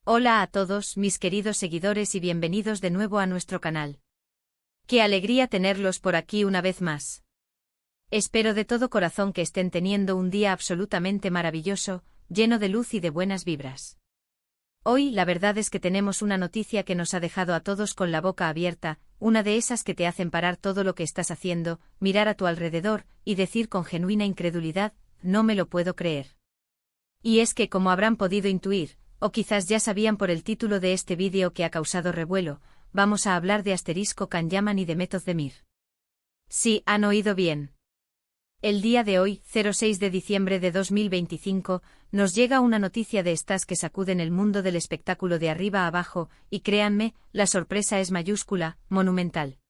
Hola a todos, mis queridos seguidores y bienvenidos de nuevo a nuestro canal. Qué alegría tenerlos por aquí una vez más. Espero de todo corazón que estén teniendo un día absolutamente maravilloso, lleno de luz y de buenas vibras. Hoy la verdad es que tenemos una noticia que nos ha dejado a todos con la boca abierta, una de esas que te hacen parar todo lo que estás haciendo, mirar a tu alrededor y decir con genuina incredulidad, no me lo puedo creer. Y es que, como habrán podido intuir, o quizás ya sabían por el título de este vídeo que ha causado revuelo, vamos a hablar de Asterisco Can-Yaman y de Metozdemir. Sí, han oído bien. El día de hoy, 06 de diciembre de 2025, nos llega una noticia de estas que sacuden el mundo del espectáculo de arriba a abajo, y créanme, la sorpresa es mayúscula, monumental.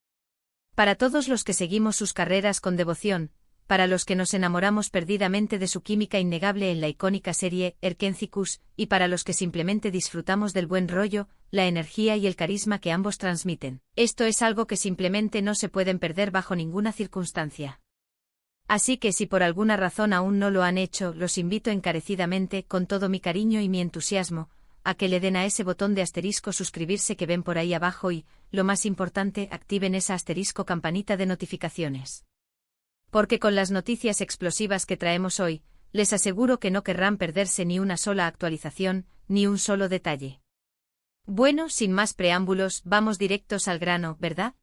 Para todos los que seguimos sus carreras con devoción, para los que nos enamoramos perdidamente de su química innegable en la icónica serie Erkenzicus, y para los que simplemente disfrutamos del buen rollo, la energía y el carisma que ambos transmiten. Esto es algo que simplemente no se pueden perder bajo ninguna circunstancia. Así que si por alguna razón aún no lo han hecho, los invito encarecidamente, con todo mi cariño y mi entusiasmo, a que le den a ese botón de asterisco suscribirse que ven por ahí abajo y, lo más importante, activen esa asterisco campanita de notificaciones. Porque con las noticias explosivas que traemos hoy, les aseguro que no querrán perderse ni una sola actualización, ni un solo detalle. Bueno, sin más preámbulos, vamos directos al grano, ¿verdad?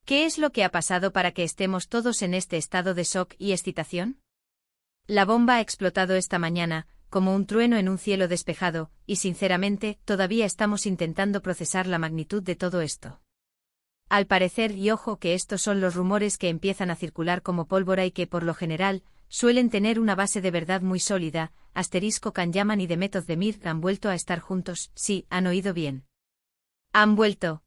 ¿Qué es lo que ha pasado para que estemos todos en este estado de shock y excitación? La bomba ha explotado esta mañana, como un trueno en un cielo despejado, y sinceramente, todavía estamos intentando procesar la magnitud de todo esto. Al parecer, y ojo que estos son los rumores que empiezan a circular como pólvora y que por lo general, suelen tener una base de verdad muy sólida, Asterisco Can-Yaman y de Metozdemir han vuelto a estar juntos, sí, han oído bien. Han vuelto.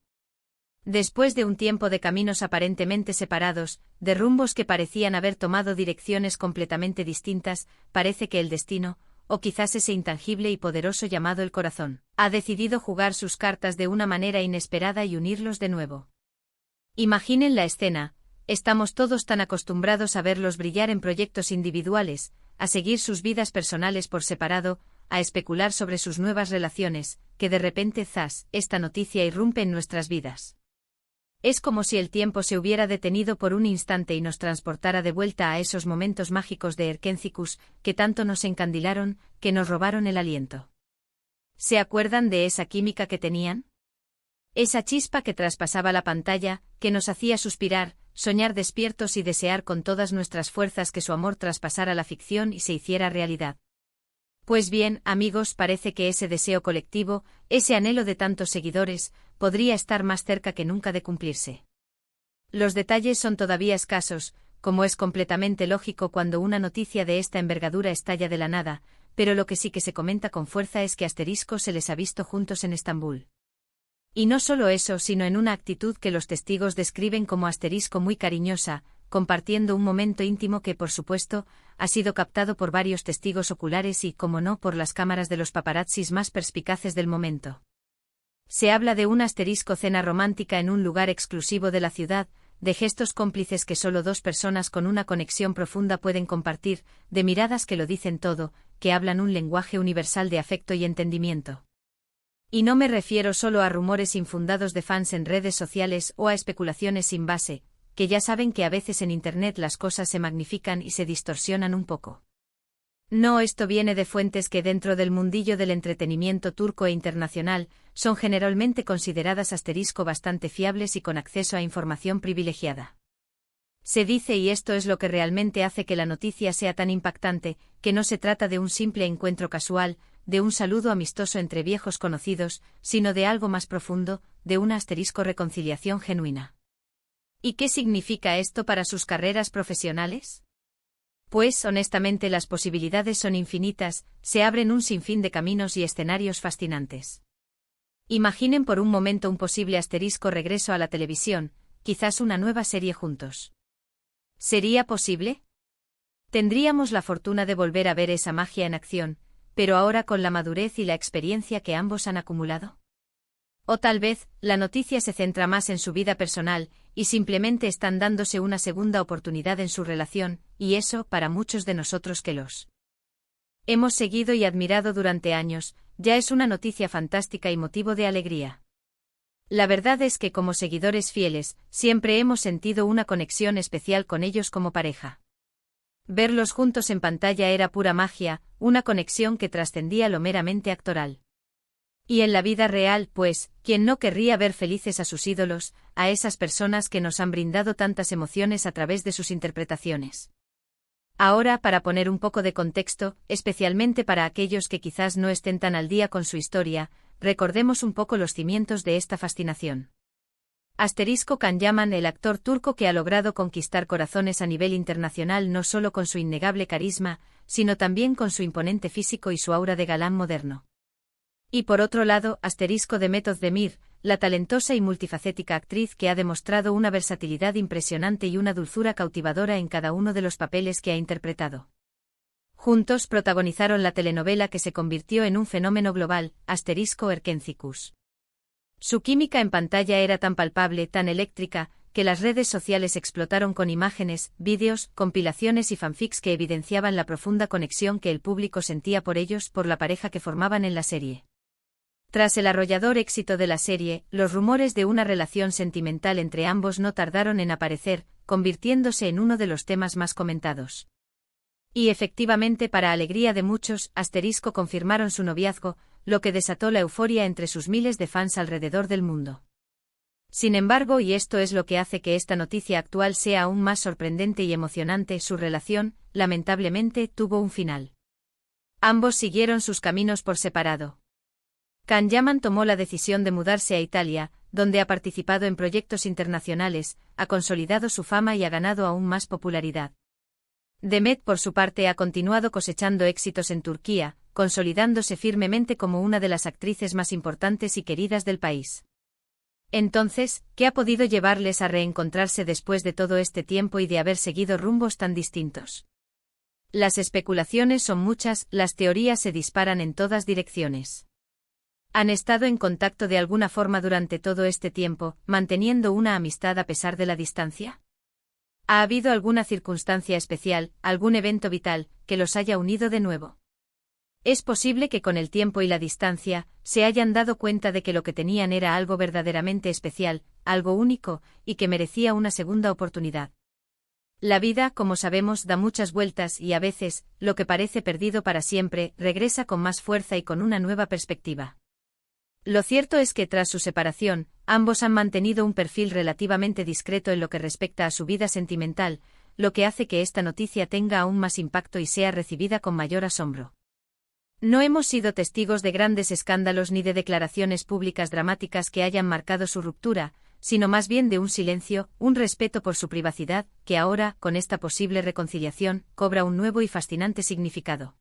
Después de un tiempo de caminos aparentemente separados, de rumbos que parecían haber tomado direcciones completamente distintas, parece que el destino, o quizás ese intangible y poderoso llamado el corazón, ha decidido jugar sus cartas de una manera inesperada y unirlos de nuevo. Imaginen la escena, estamos todos tan acostumbrados a verlos brillar en proyectos individuales, a seguir sus vidas personales por separado, a especular sobre sus nuevas relaciones, que de repente ¡zas!, esta noticia irrumpe en nuestras vidas. Es como si el tiempo se hubiera detenido por un instante y nos transportara de vuelta a esos momentos mágicos de Erkenzicus, que tanto nos encandilaron, que nos robaron el aliento. ¿Se acuerdan de esa química que tenían? Esa chispa que traspasaba la pantalla, que nos hacía suspirar, soñar despiertos y desear con todas nuestras fuerzas que su amor traspasara la ficción y se hiciera realidad. Pues bien, amigos, parece que ese deseo colectivo, ese anhelo de tantos seguidores, podría estar más cerca que nunca de cumplirse. Los detalles son todavía escasos, como es completamente lógico cuando una noticia de esta envergadura estalla de la nada, pero lo que sí que se comenta con fuerza es que Asterisco se les ha visto juntos en Estambul. Y no solo eso, sino en una actitud que los testigos describen como Asterisco muy cariñosa, compartiendo un momento íntimo que, por supuesto, ha sido captado por varios testigos oculares y, como no, por las cámaras de los paparazzis más perspicaces del momento. Se habla de una Asterisco cena romántica en un lugar exclusivo de la ciudad, de gestos cómplices que solo dos personas con una conexión profunda pueden compartir, de miradas que lo dicen todo, que hablan un lenguaje universal de afecto y entendimiento. Y no me refiero solo a rumores infundados de fans en redes sociales o a especulaciones sin base, que ya saben que a veces en Internet las cosas se magnifican y se distorsionan un poco. No, esto viene de fuentes que dentro del mundillo del entretenimiento turco e internacional, son generalmente consideradas Asterisco bastante fiables y con acceso a información privilegiada. Se dice, y esto es lo que realmente hace que la noticia sea tan impactante, que no se trata de un simple encuentro casual, de un saludo amistoso entre viejos conocidos, sino de algo más profundo, de una Asterisco reconciliación genuina. ¿Y qué significa esto para sus carreras profesionales? Pues, honestamente, las posibilidades son infinitas, se abren un sinfín de caminos y escenarios fascinantes. Imaginen por un momento un posible Asterisco regreso a la televisión, quizás una nueva serie juntos. ¿Sería posible? Tendríamos la fortuna de volver a ver esa magia en acción, pero ahora con la madurez y la experiencia que ambos han acumulado. O tal vez, la noticia se centra más en su vida personal, y simplemente están dándose una segunda oportunidad en su relación, y eso, para muchos de nosotros que los hemos seguido y admirado durante años, ya es una noticia fantástica y motivo de alegría. La verdad es que como seguidores fieles, siempre hemos sentido una conexión especial con ellos como pareja. Verlos juntos en pantalla era pura magia, una conexión que trascendía lo meramente actoral. Y en la vida real, pues, ¿quién no querría ver felices a sus ídolos, a esas personas que nos han brindado tantas emociones a través de sus interpretaciones? Ahora, para poner un poco de contexto, especialmente para aquellos que quizás no estén tan al día con su historia, recordemos un poco los cimientos de esta fascinación. Can Yaman, el actor turco que ha logrado conquistar corazones a nivel internacional no solo con su innegable carisma, sino también con su imponente físico y su aura de galán moderno. Y por otro lado, Demet Özdemir, la talentosa y multifacética actriz que ha demostrado una versatilidad impresionante y una dulzura cautivadora en cada uno de los papeles que ha interpretado. Juntos protagonizaron la telenovela que se convirtió en un fenómeno global, Erkencikus. Su química en pantalla era tan palpable, tan eléctrica, que las redes sociales explotaron con imágenes, vídeos, compilaciones y fanfics que evidenciaban la profunda conexión que el público sentía por ellos, por la pareja que formaban en la serie. Tras el arrollador éxito de la serie, los rumores de una relación sentimental entre ambos no tardaron en aparecer, convirtiéndose en uno de los temas más comentados. Y efectivamente, para alegría de muchos, confirmaron su noviazgo, lo que desató la euforia entre sus miles de fans alrededor del mundo. Sin embargo, y esto es lo que hace que esta noticia actual sea aún más sorprendente y emocionante, su relación, lamentablemente, tuvo un final. Ambos siguieron sus caminos por separado. Can Yaman tomó la decisión de mudarse a Italia, donde ha participado en proyectos internacionales, ha consolidado su fama y ha ganado aún más popularidad. Demet, por su parte, ha continuado cosechando éxitos en Turquía, consolidándose firmemente como una de las actrices más importantes y queridas del país. Entonces, ¿qué ha podido llevarles a reencontrarse después de todo este tiempo y de haber seguido rumbos tan distintos? Las especulaciones son muchas, las teorías se disparan en todas direcciones. ¿Han estado en contacto de alguna forma durante todo este tiempo, manteniendo una amistad a pesar de la distancia? ¿Ha habido alguna circunstancia especial, algún evento vital, que los haya unido de nuevo? Es posible que con el tiempo y la distancia, se hayan dado cuenta de que lo que tenían era algo verdaderamente especial, algo único, y que merecía una segunda oportunidad. La vida, como sabemos, da muchas vueltas y a veces, lo que parece perdido para siempre, regresa con más fuerza y con una nueva perspectiva. Lo cierto es que tras su separación, ambos han mantenido un perfil relativamente discreto en lo que respecta a su vida sentimental, lo que hace que esta noticia tenga aún más impacto y sea recibida con mayor asombro. No hemos sido testigos de grandes escándalos ni de declaraciones públicas dramáticas que hayan marcado su ruptura, sino más bien de un silencio, un respeto por su privacidad, que ahora, con esta posible reconciliación, cobra un nuevo y fascinante significado.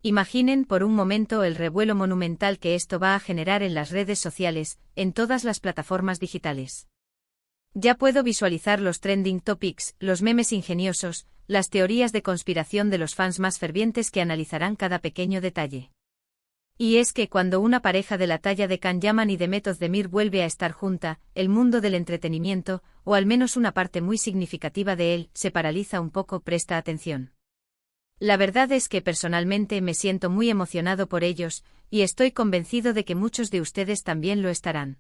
Imaginen por un momento el revuelo monumental que esto va a generar en las redes sociales, en todas las plataformas digitales. Ya puedo visualizar los trending topics, los memes ingeniosos, las teorías de conspiración de los fans más fervientes que analizarán cada pequeño detalle. Y es que cuando una pareja de la talla de Can Yaman y Demet Özdemir vuelve a estar junta, el mundo del entretenimiento, o al menos una parte muy significativa de él, se paraliza un poco, presta atención. La verdad es que personalmente me siento muy emocionado por ellos, y estoy convencido de que muchos de ustedes también lo estarán.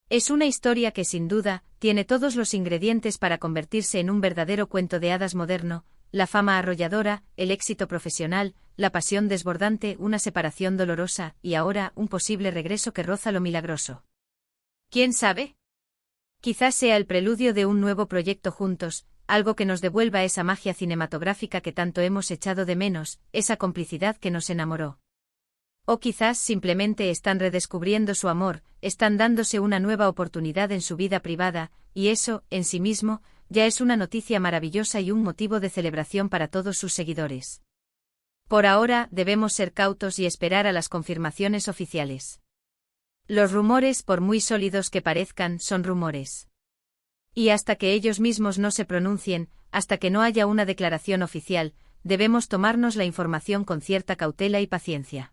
Es una historia que sin duda, tiene todos los ingredientes para convertirse en un verdadero cuento de hadas moderno, la fama arrolladora, el éxito profesional, la pasión desbordante, una separación dolorosa, y ahora, un posible regreso que roza lo milagroso. ¿Quién sabe? Quizás sea el preludio de un nuevo proyecto juntos, algo que nos devuelva esa magia cinematográfica que tanto hemos echado de menos, esa complicidad que nos enamoró. O quizás simplemente están redescubriendo su amor, están dándose una nueva oportunidad en su vida privada, y eso, en sí mismo, ya es una noticia maravillosa y un motivo de celebración para todos sus seguidores. Por ahora, debemos ser cautos y esperar a las confirmaciones oficiales. Los rumores, por muy sólidos que parezcan, son rumores. Y hasta que ellos mismos no se pronuncien, hasta que no haya una declaración oficial, debemos tomarnos la información con cierta cautela y paciencia.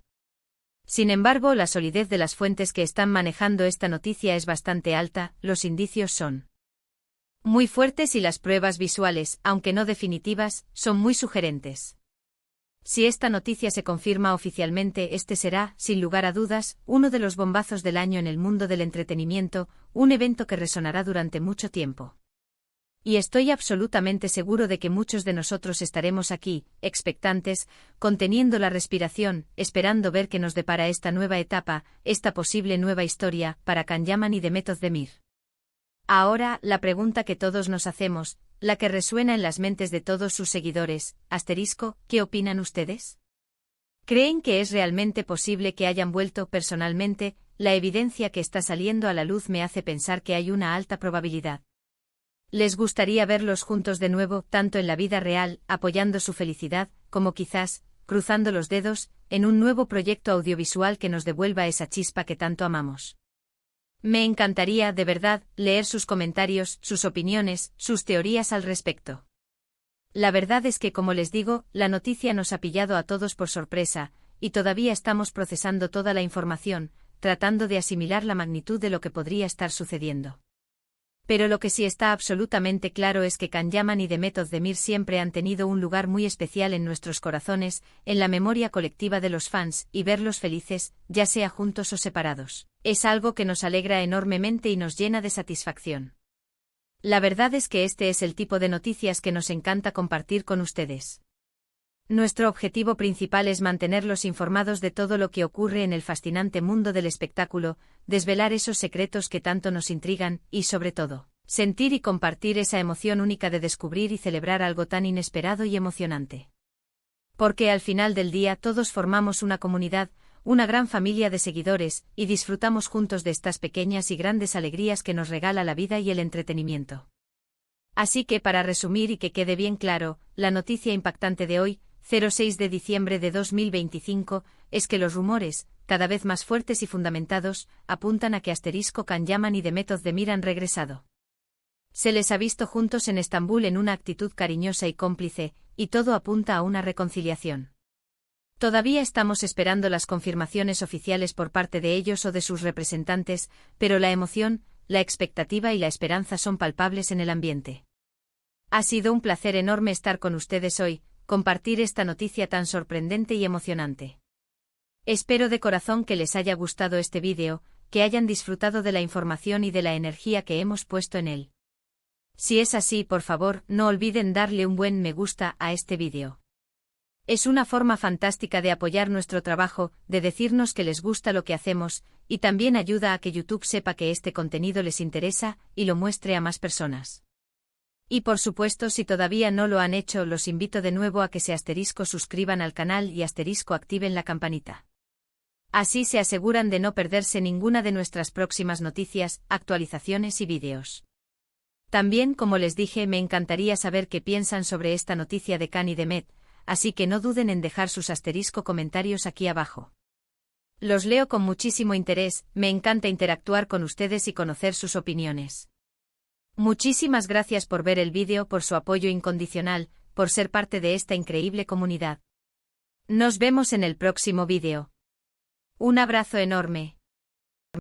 Sin embargo, la solidez de las fuentes que están manejando esta noticia es bastante alta, los indicios son muy fuertes y las pruebas visuales, aunque no definitivas, son muy sugerentes. Si esta noticia se confirma oficialmente, este será, sin lugar a dudas, uno de los bombazos del año en el mundo del entretenimiento, un evento que resonará durante mucho tiempo. Y estoy absolutamente seguro de que muchos de nosotros estaremos aquí, expectantes, conteniendo la respiración, esperando ver qué nos depara esta nueva etapa, esta posible nueva historia, para Can Yaman y Demet Özdemir. Ahora, la pregunta que todos nos hacemos, la que resuena en las mentes de todos sus seguidores, ¿qué opinan ustedes? ¿Creen que es realmente posible que hayan vuelto? Personalmente, la evidencia que está saliendo a la luz me hace pensar que hay una alta probabilidad. ¿Les gustaría verlos juntos de nuevo, tanto en la vida real, apoyando su felicidad, como quizás, cruzando los dedos, en un nuevo proyecto audiovisual que nos devuelva esa chispa que tanto amamos? Me encantaría, de verdad, leer sus comentarios, sus opiniones, sus teorías al respecto. La verdad es que, como les digo, la noticia nos ha pillado a todos por sorpresa, y todavía estamos procesando toda la información, tratando de asimilar la magnitud de lo que podría estar sucediendo. Pero lo que sí está absolutamente claro es que Can Yaman y Demet Özdemir siempre han tenido un lugar muy especial en nuestros corazones, en la memoria colectiva de los fans, y verlos felices, ya sea juntos o separados, es algo que nos alegra enormemente y nos llena de satisfacción. La verdad es que este es el tipo de noticias que nos encanta compartir con ustedes. Nuestro objetivo principal es mantenerlos informados de todo lo que ocurre en el fascinante mundo del espectáculo, desvelar esos secretos que tanto nos intrigan y, sobre todo, sentir y compartir esa emoción única de descubrir y celebrar algo tan inesperado y emocionante. Porque al final del día todos formamos una comunidad, una gran familia de seguidores, y disfrutamos juntos de estas pequeñas y grandes alegrías que nos regala la vida y el entretenimiento. Así que, para resumir y que quede bien claro, la noticia impactante de hoy, 6 de diciembre de 2025, es que los rumores, cada vez más fuertes y fundamentados, apuntan a que Can Yaman y Demet Özdemir han regresado. Se les ha visto juntos en Estambul en una actitud cariñosa y cómplice, y todo apunta a una reconciliación. Todavía estamos esperando las confirmaciones oficiales por parte de ellos o de sus representantes, pero la emoción, la expectativa y la esperanza son palpables en el ambiente. Ha sido un placer enorme estar con ustedes hoy, compartir esta noticia tan sorprendente y emocionante. Espero de corazón que les haya gustado este vídeo, que hayan disfrutado de la información y de la energía que hemos puesto en él. Si es así, por favor, no olviden darle un buen me gusta a este vídeo. Es una forma fantástica de apoyar nuestro trabajo, de decirnos que les gusta lo que hacemos, y también ayuda a que YouTube sepa que este contenido les interesa y lo muestre a más personas. Y por supuesto, si todavía no lo han hecho, los invito de nuevo a que se suscriban al canal y activen la campanita. Así se aseguran de no perderse ninguna de nuestras próximas noticias, actualizaciones y vídeos. También, como les dije, me encantaría saber qué piensan sobre esta noticia de Can y Demet, así que no duden en dejar sus comentarios aquí abajo. Los leo con muchísimo interés, me encanta interactuar con ustedes y conocer sus opiniones. Muchísimas gracias por ver el vídeo, por su apoyo incondicional, por ser parte de esta increíble comunidad. Nos vemos en el próximo vídeo. Un abrazo enorme.